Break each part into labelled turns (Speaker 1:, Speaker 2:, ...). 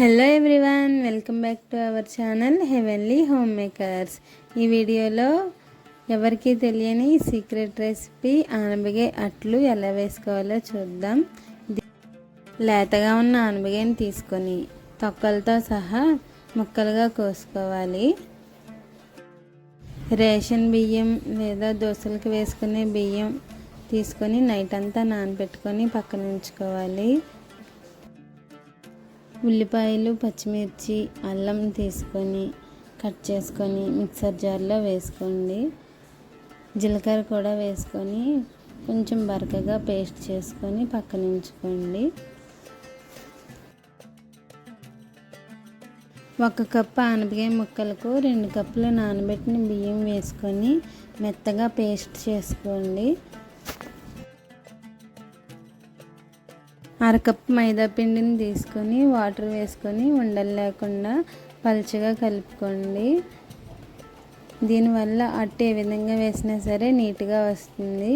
Speaker 1: Hello everyone, welcome back to our channel heavenly home makers. ఈ వీడియోలో ఎవరికీ తెలియని సీక్రెట్ రెసిపీ ఆనపకాయ అట్లు ఎలా వేసుకోవాలో చూద్దాం. లేతగా ఉన్న ఆనపకాయని తీసుకొని తొక్కలతో సహా ముక్కలుగా కోసుకోవాలి. రేషన్ బియ్యం లేదా దోశలకు వేసుకునే బియ్యం తీసుకొని నైట్ అంతా నానబెట్టుకొని పక్కన ఉంచుకోవాలి. ఉల్లిపాయలు, పచ్చిమిర్చి, అల్లం తీసుకొని కట్ చేసుకొని మిక్సర్ జార్లో వేసుకోండి. జీలకర్ర కూడా వేసుకొని కొంచెం బరకగా పేస్ట్ చేసుకొని పక్కన ఉంచుకోండి. 1 కప్పు ఆనపకాయ ముక్కలకు 2 కప్పులు నానబెట్టిన బియ్యం వేసుకొని మెత్తగా పేస్ట్ చేసుకోండి. 1/2 కప్పు మైదా పిండిని తీసుకొని వాటర్ వేసుకొని ఉండలు లేకుండా పలుచగా కలుపుకోండి. దీనివల్ల అట్టు ఏ విధంగా వేసినా సరే నీట్గా వస్తుంది.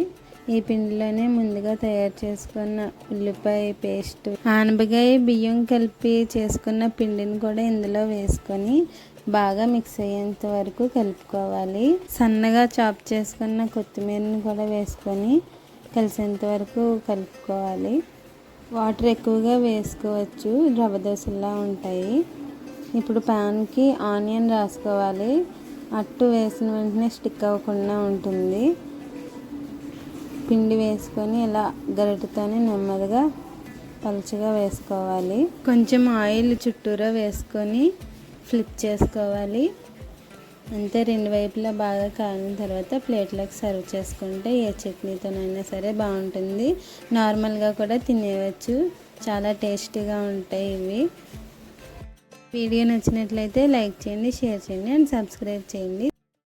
Speaker 1: ఈ పిండిలోనే ముందుగా తయారు చేసుకున్న ఉల్లిపాయ పేస్ట్, ఆనపకాయ బియ్యం కలిపి చేసుకున్న పిండిని కూడా ఇందులో వేసుకొని బాగా మిక్స్ అయ్యేంత వరకు కలుపుకోవాలి. సన్నగా చాప్ చేసుకున్న కొత్తిమీరని కూడా వేసుకొని కలిసేంత వరకు కలుపుకోవాలి. వాటర్ ఎక్కువగా వేసుకోవచ్చు, రవ్వ దోశలా ఉంటాయి. ఇప్పుడు ప్యాన్కి ఆనియన్ రాసుకోవాలి. అట్టు వేసిన వెంటనే స్టిక్ అవ్వకుండా ఉంటుంది. పిండి వేసుకొని ఇలా గరిటెతోనే నెమ్మదిగా పలుచగా వేసుకోవాలి. కొంచెం ఆయిల్ చుట్టూరా వేసుకొని ఫ్లిప్ చేసుకోవాలి. అంతే, 2 వైపులా బాగా కాలిన తర్వాత ప్లేట్లోకి సర్వ్ చేసుకుంటే ఏ చట్నీతోనైనా సరే బాగుంటుంది. నార్మల్గా కూడా తినేయవచ్చు, చాలా టేస్టీగా ఉంటాయి ఇవి. వీడియో నచ్చినట్లయితే లైక్ చేయండి, షేర్ చేయండి అండ్ సబ్స్క్రైబ్ చేయండి.